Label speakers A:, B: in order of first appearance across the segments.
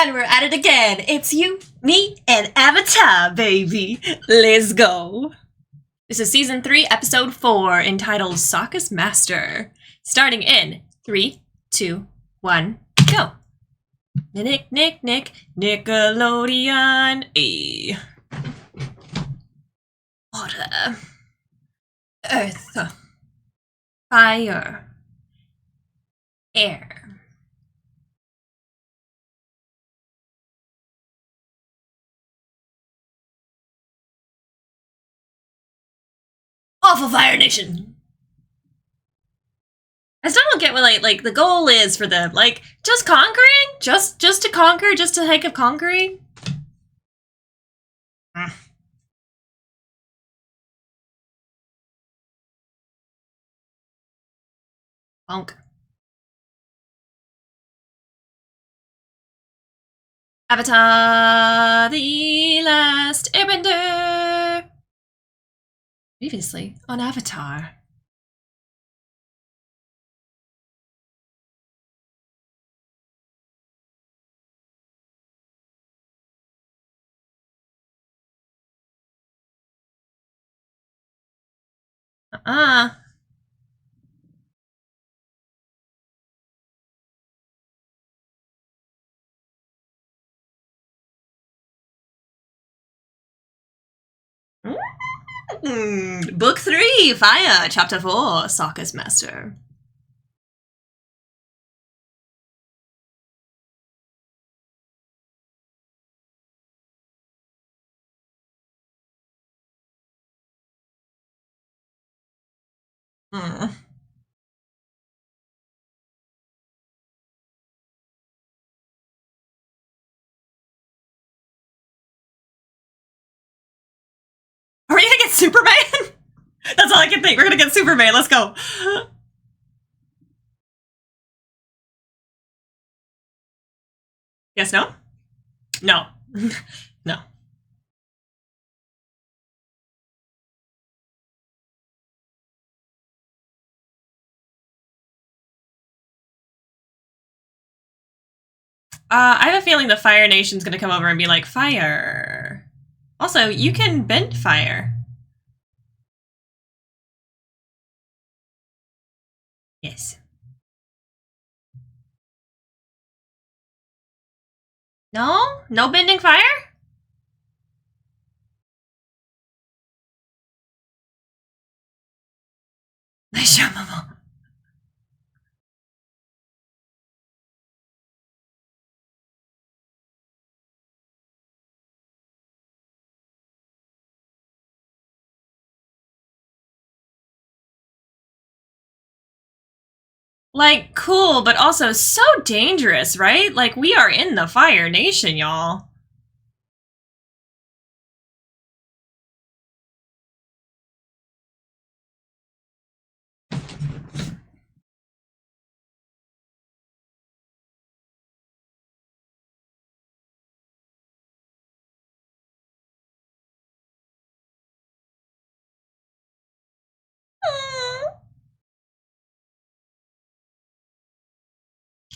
A: And we're at it again. It's you, me, and Avatar, baby. Let's go. This is season 3, episode 4, entitled Sokka's Master. Starting in 3, 2, 1, go. Nick, Nickelodeon. Water. Earth. Fire. Air. Awful Fire Nation. I still don't get what like the goal is for them. Like just conquering, just to conquer, just to heck of conquering. Bonk. Avatar: The Last Airbender. Previously on Avatar. Book 3, Fire, Chapter 4, Sokka's Master. Are we gonna get Superman? That's all I can think. We're gonna get Superman. Let's go. Yes, no? No. No. I have a feeling the Fire Nation's gonna come over and be like, fire. Also, you can bend fire. Yes. No? No bending fire? Nice job, Momo. Like, cool, but also so dangerous, right? Like, we are in the Fire Nation, y'all.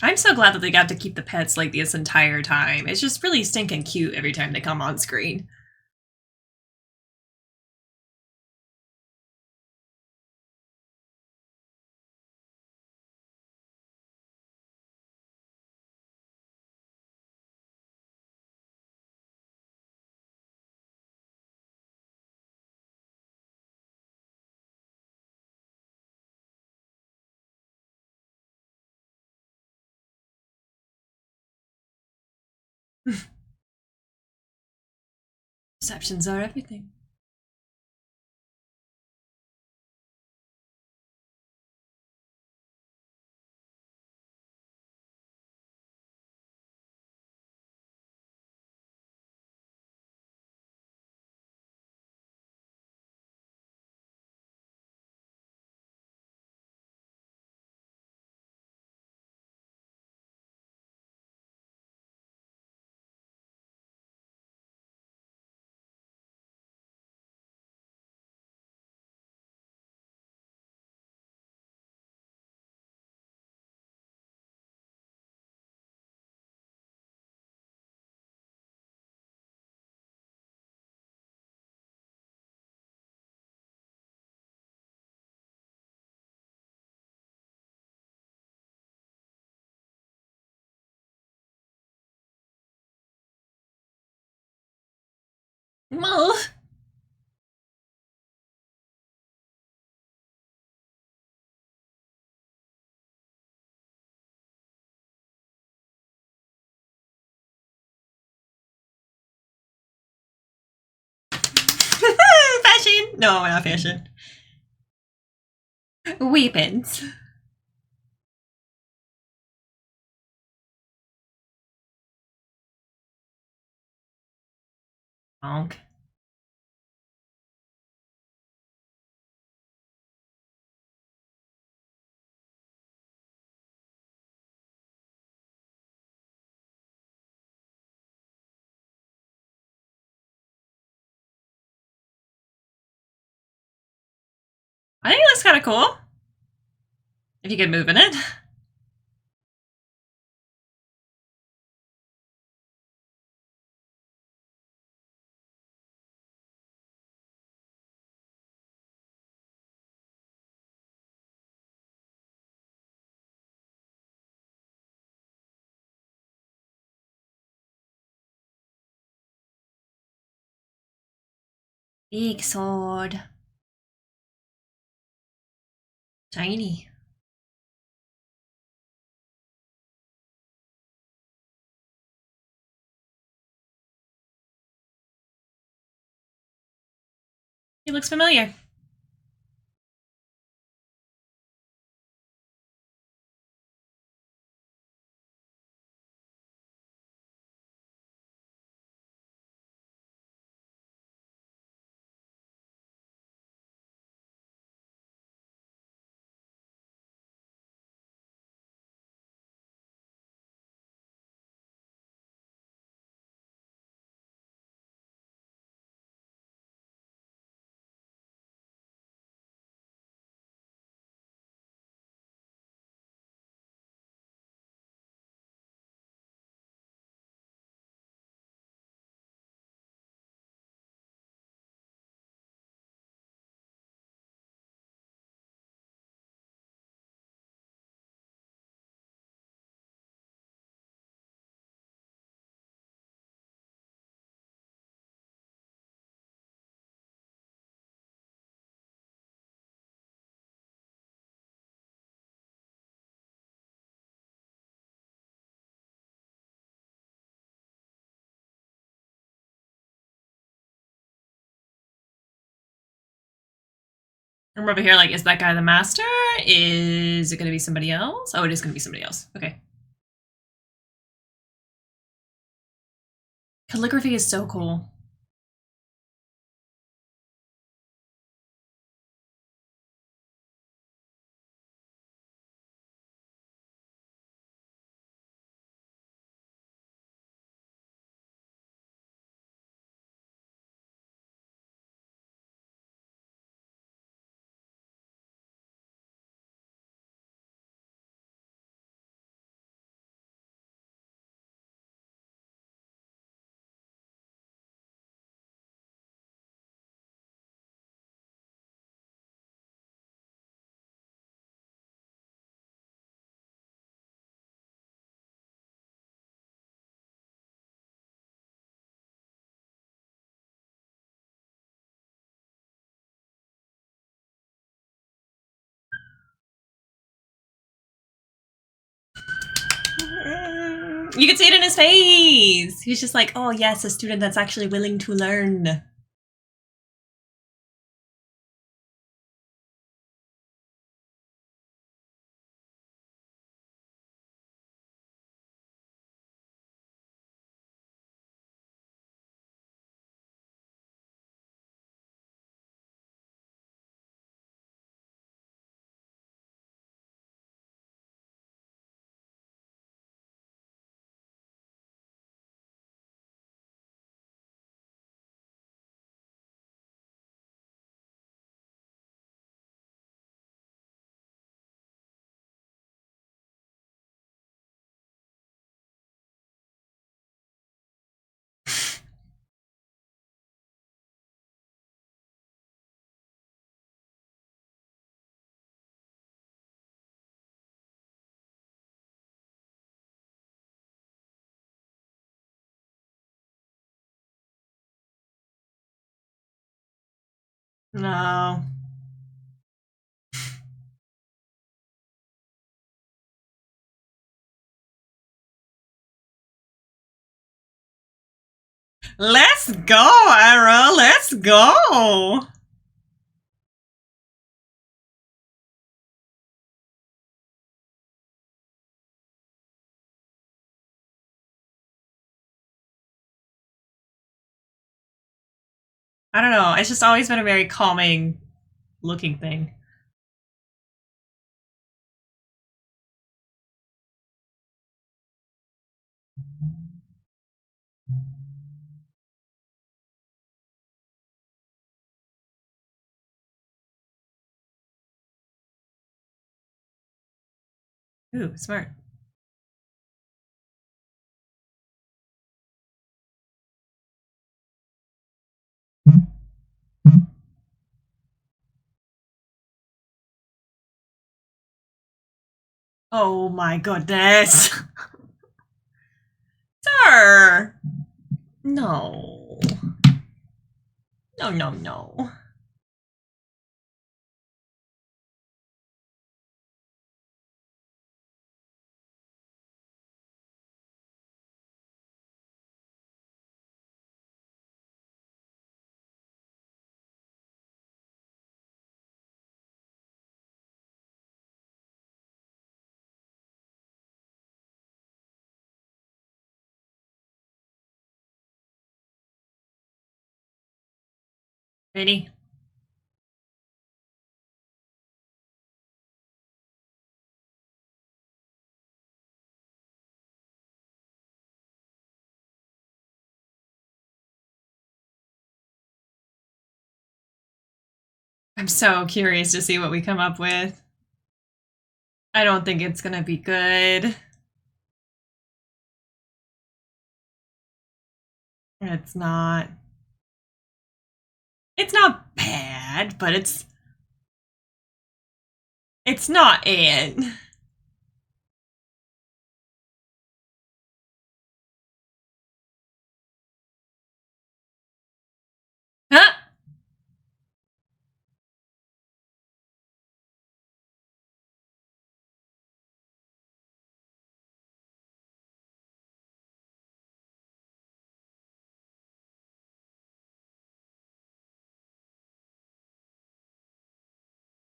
A: I'm so glad that they got to keep the pets like this entire time. It's just really stinking cute every time they come on screen. Perceptions are everything. Move. Fashion. No, not fashion. Weapons. Honk. I think it looks kind of cool. If you could move in it. Big sword. Shiny. He looks familiar. I'm over here like, is that guy the master? Is it going to be somebody else? Oh, it is going to be somebody else. Okay. Calligraphy is so cool. You can see it in his face. He's just like, oh yes, a student that's actually willing to learn. No. Let's go, Era. Let's go. I don't know. It's just always been a very calming looking thing. Ooh, smart. Oh my goodness. Sir! No. No, no, no. Ready? I'm so curious to see what we come up with. I don't think it's gonna be good. It's not. It's not bad, but it's not it. Huh?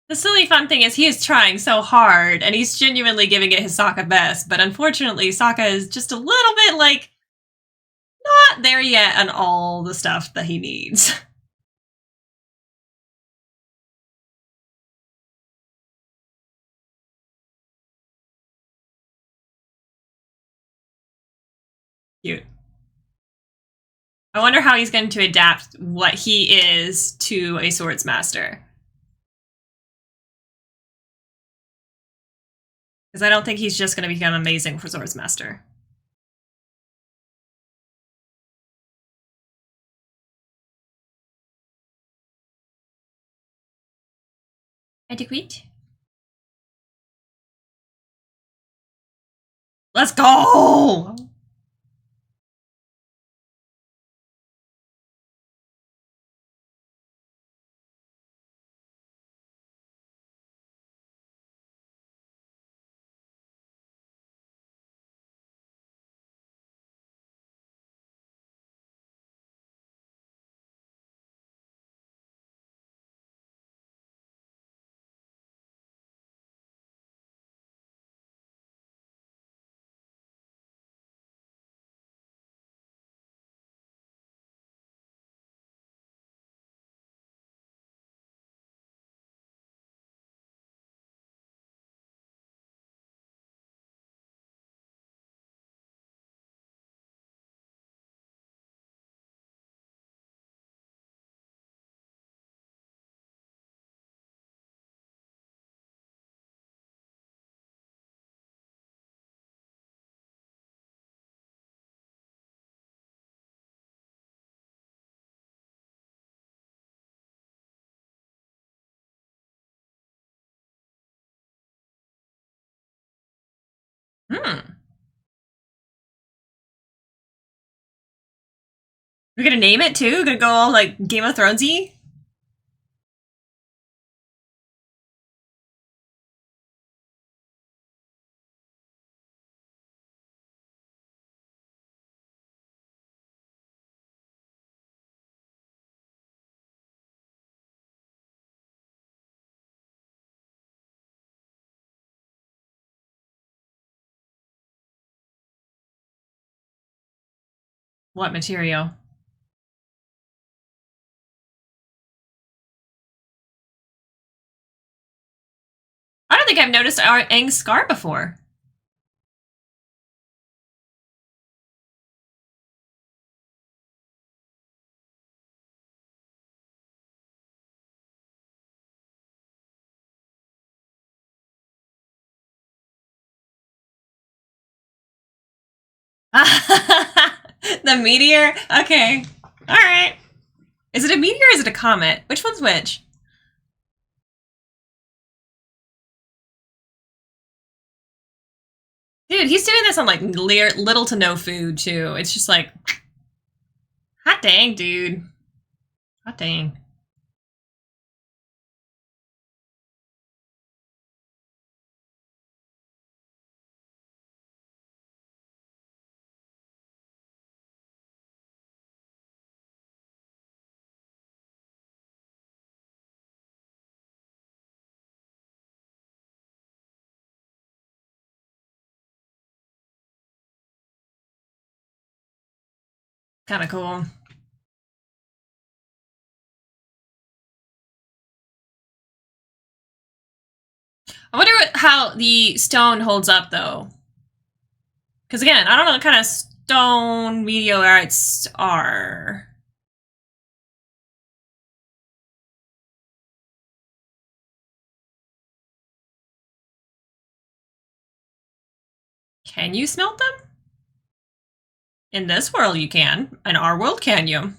A: The silly fun thing is he is trying so hard and he's genuinely giving it his Sokka best, but unfortunately Sokka is just a little bit like not there yet on all the stuff that he needs. Cute. I wonder how he's going to adapt what he is to a swords master. Because I don't think he's just going to become amazing for swords master. Adequate. Let's go! We're gonna name it too? Gonna go all like Game of Thronesy? What material? I don't think I've noticed our Aang's scar before. The meteor? Okay. Alright. Is it a meteor or is it a comet? Which one's which? Dude, he's doing this on like little to no food too. It's just like, hot dang, dude. Hot dang. Kind of cool. I wonder how the stone holds up though. Because again, I don't know what kind of stone meteorites are. Can you smelt them? In this world you can. In our world, can you?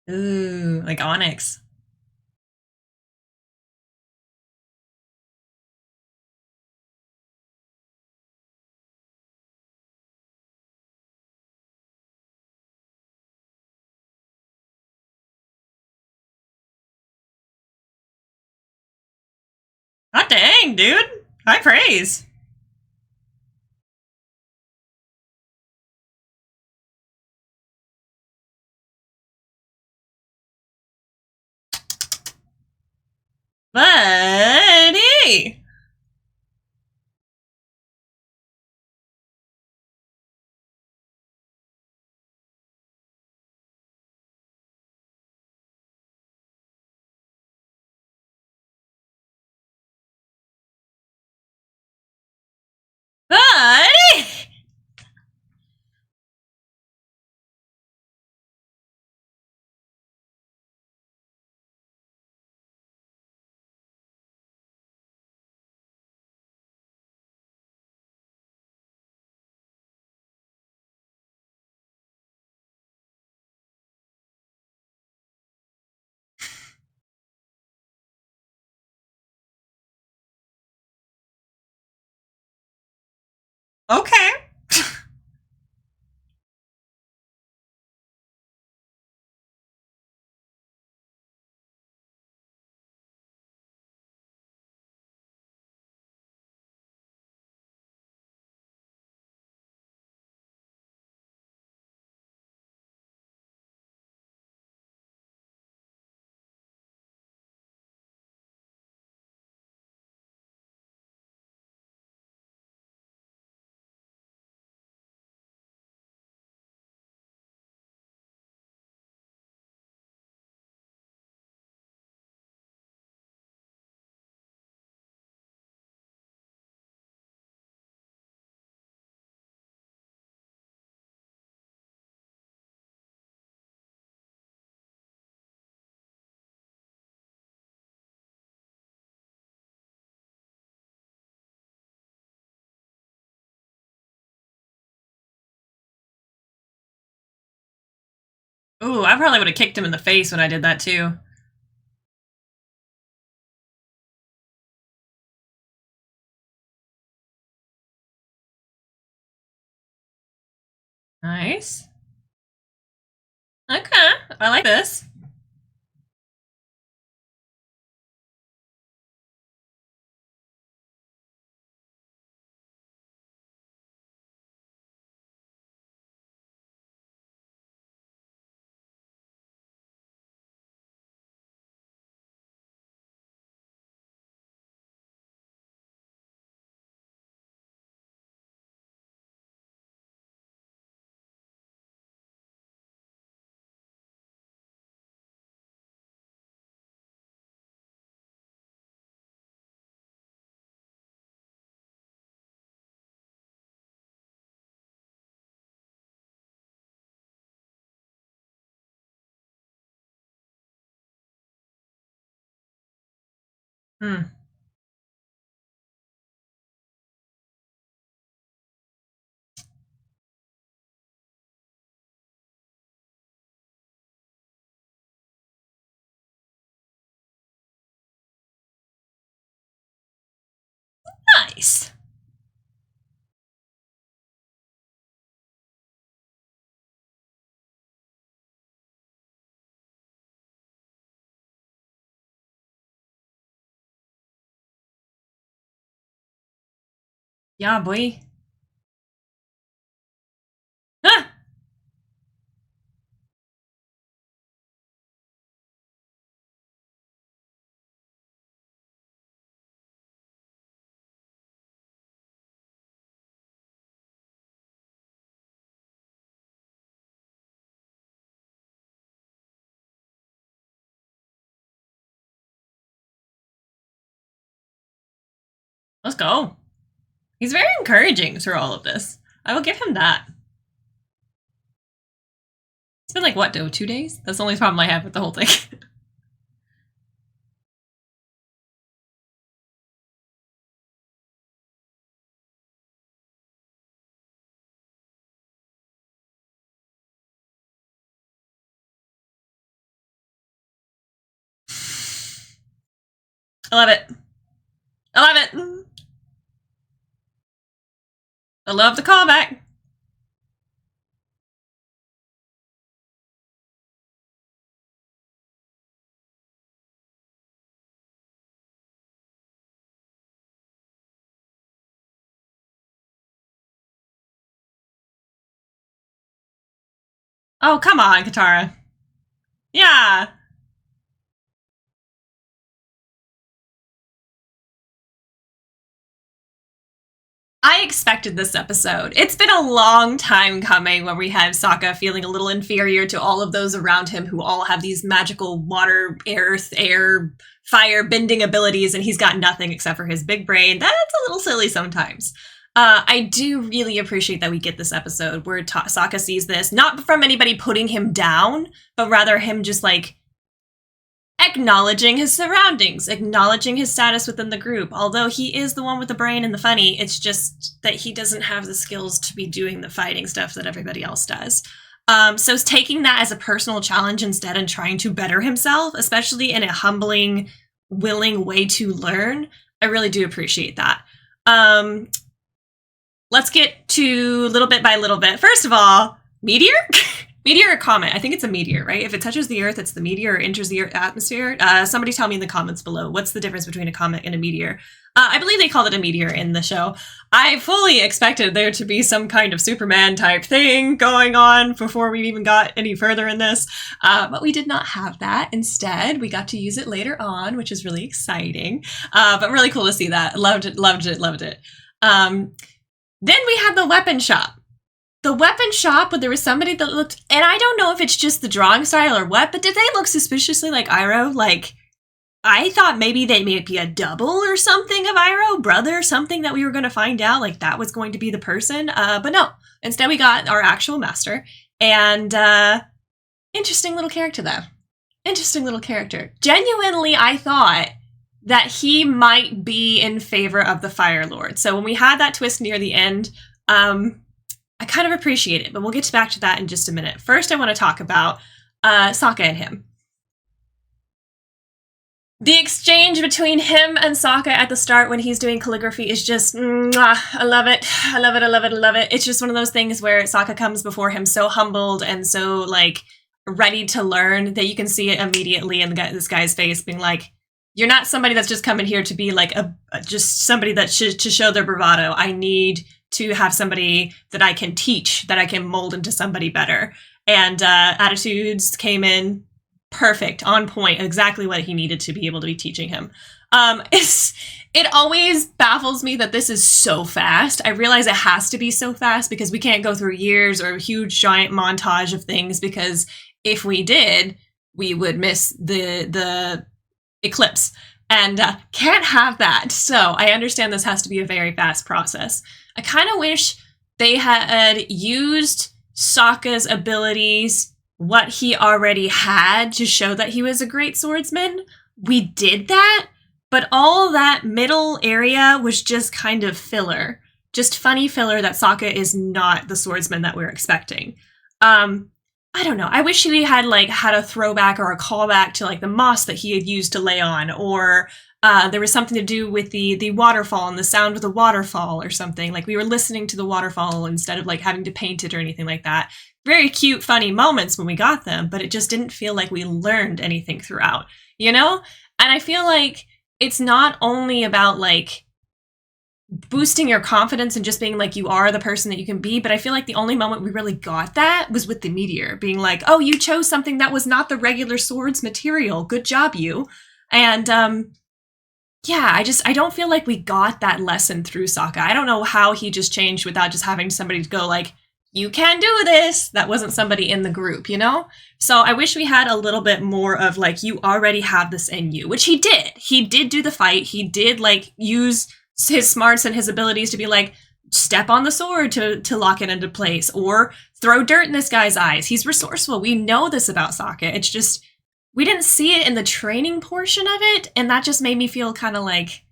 A: Ooh, like onyx. Hot dang, dude. High praise. Buddy. Buddy. Okay. Ooh, I probably would have kicked him in the face when I did that too. Nice. Okay, I like this. Hmm. Nice. Yeah, boy. Ah! Let's go. He's very encouraging through all of this. I will give him that. It's been like, what, 2 days? That's the only problem I have with the whole thing. I love it. I love it. I love the callback. Oh, come on, Katara. Yeah. I expected this episode. It's been a long time coming where we have Sokka feeling a little inferior to all of those around him who all have these magical water, earth, air, fire bending abilities, and he's got nothing except for his big brain. That's a little silly sometimes. I do really appreciate that we get this episode where Sokka sees this, not from anybody putting him down, but rather him just like acknowledging his surroundings, acknowledging his status within the group. Although he is the one with the brain and the funny, it's just that he doesn't have the skills to be doing the fighting stuff that everybody else does. So taking that as a personal challenge instead and trying to better himself, especially in a humbling, willing way to learn, I really do appreciate that. Let's get to little bit by little bit. First of all, meteor? Meteor or comet? I think it's a meteor, right? If it touches the Earth, it's the meteor or enters the atmosphere. Somebody tell me in the comments below, what's the difference between a comet and a meteor? I believe they called it a meteor in the show. I fully expected there to be some kind of Superman type thing going on before we even got any further in this, but we did not have that. Instead, we got to use it later on, which is really exciting, but really cool to see that. Loved it, loved it, loved it. Then we had the weapon shop. The weapon shop, but there was somebody that looked, and I don't know if it's just the drawing style or what, but did they look suspiciously like Iroh? Like, I thought maybe they may be a double or something of Iroh, brother, something that we were going to find out, like that was going to be the person, but no. Instead, we got our actual master, and interesting little character, though. Interesting little character. Genuinely, I thought that he might be in favor of the Fire Lord. So when we had that twist near the end, I kind of appreciate it, but we'll get back to that in just a minute. First, I want to talk about Sokka and him. The exchange between him and Sokka at the start when he's doing calligraphy is just, I love it. I love it, I love it, I love it. It's just one of those things where Sokka comes before him so humbled and so, like, ready to learn that you can see it immediately in this guy's face being like, you're not somebody that's just coming here to be, like, just somebody that to show their bravado. I need to have somebody that I can teach, that I can mold into somebody better. And attitudes came in perfect, on point, exactly what he needed to be able to be teaching him. It always baffles me that this is so fast. I realize it has to be so fast because we can't go through years or a huge giant montage of things, because if we did, we would miss the eclipse, and can't have that. So I understand this has to be a very fast process. I kind of wish they had used Sokka's abilities, what he already had, to show that he was a great swordsman. We did that, but all that middle area was just kind of filler. Just funny filler that Sokka is not the swordsman that we're expecting. I don't know. I wish he had, like, had a throwback or a callback to, like, the moss that he had used to lay on, or there was something to do with the waterfall and the sound of the waterfall or something. Like, we were listening to the waterfall instead of, like, having to paint it or anything like that. Very cute, funny moments when we got them, but it just didn't feel like we learned anything throughout, you know? And I feel like it's not only about, like, boosting your confidence and just being like you are the person that you can be, but I feel like the only moment we really got that was with the meteor, being like, oh, you chose something that was not the regular sword's material. Good job, you. And yeah, I don't feel like we got that lesson through Sokka. I don't know how he just changed without just having somebody to go like, you can do this. That wasn't somebody in the group, you know? So I wish we had a little bit more of, like, you already have this in you, which he did. He did do the fight. He did, like, use his smarts and his abilities to be like, step on the sword to lock it into place, or throw dirt in this guy's eyes. He's resourceful. We know this about Sokka. It's just, we didn't see it in the training portion of it, and that just made me feel kind of like,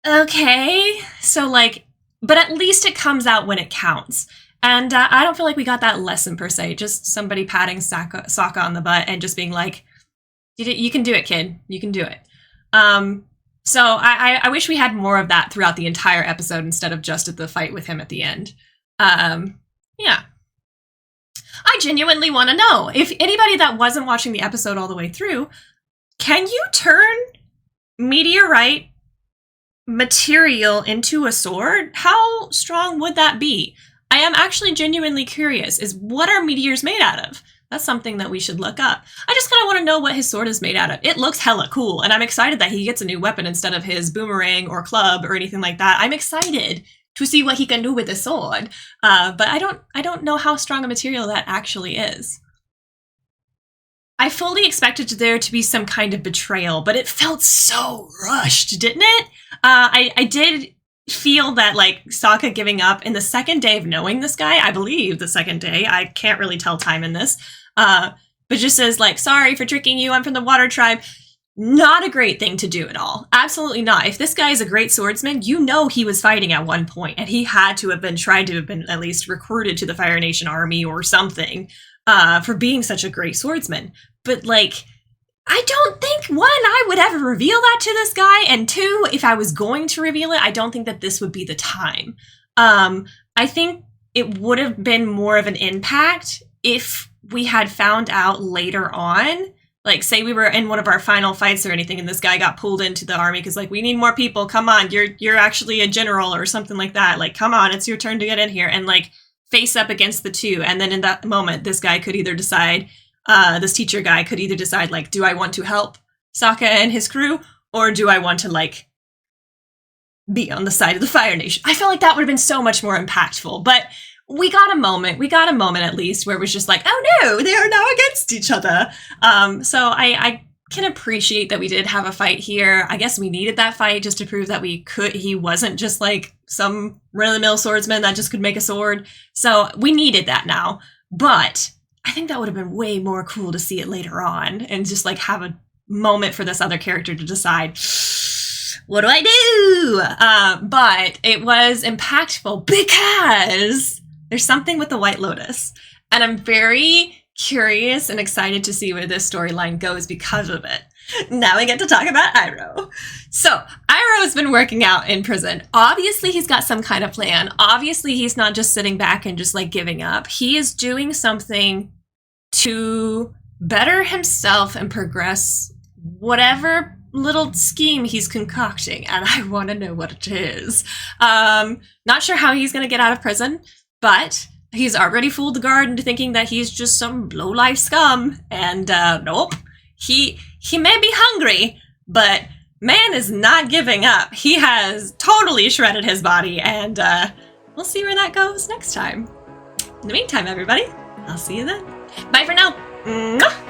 A: okay. So, like, but at least it comes out when it counts. And I don't feel like we got that lesson per se, just somebody patting Sokka on the butt and just being like, you can do it, kid. You can do it. So I wish we had more of that throughout the entire episode instead of just at the fight with him at the end. Yeah. I genuinely want to know, if anybody that wasn't watching the episode all the way through, can you turn meteorite material into a sword? How strong would that be? I am actually genuinely curious, is what are meteors made out of? That's something that we should look up. I just kind of want to know what his sword is made out of. It looks hella cool, and I'm excited that he gets a new weapon instead of his boomerang or club or anything like that. I'm excited to see what he can do with his sword, but I don't know how strong a material that actually is. I fully expected there to be some kind of betrayal, but it felt so rushed, didn't it? I did feel that, like, Sokka giving up in the second day of knowing this guy, I believe the second day, I can't really tell time in this, but just says, like, sorry for tricking you, I'm from the water tribe. Not a great thing to do at all. Absolutely not. If this guy is a great swordsman, you know he was fighting at one point, and he had to have been, tried to have been at least recruited to the Fire Nation army or something, for being such a great swordsman. But, like, I don't think, one, I would ever reveal that to this guy, and two, if I was going to reveal it, I don't think that this would be the time. I think it would have been more of an impact if we had found out later on, like, say we were in one of our final fights or anything, and this guy got pulled into the army because, like, we need more people, come on, you're actually a general or something like that, like, come on, it's your turn to get in here, and, like, face up against the two, and then in that moment, this guy could either decide, this teacher guy could either decide, like, do I want to help Sokka and his crew, or do I want to, like, be on the side of the Fire Nation? I feel like that would have been so much more impactful, but we got a moment at least where it was just like, oh no, they are now against each other. So I can appreciate that we did have a fight here. I guess we needed that fight just to prove that he wasn't just like some run-of-the-mill swordsman that just could make a sword. So we needed that now, but I think that would have been way more cool to see it later on and just, like, have a moment for this other character to decide, what do I do? But it was impactful because there's something with the White Lotus, and I'm very curious and excited to see where this storyline goes because of it. Now we get to talk about Iroh. So, Iroh has been working out in prison. Obviously, he's got some kind of plan. Obviously, he's not just sitting back and just like giving up. He is doing something to better himself and progress whatever little scheme he's concocting, and I want to know what it is. Not sure how he's going to get out of prison, but he's already fooled the guard into thinking that he's just some low-life scum, and nope. He may be hungry, but man is not giving up. He has totally shredded his body, and we'll see where that goes next time. In the meantime, everybody, I'll see you then. Bye for now. Mwah!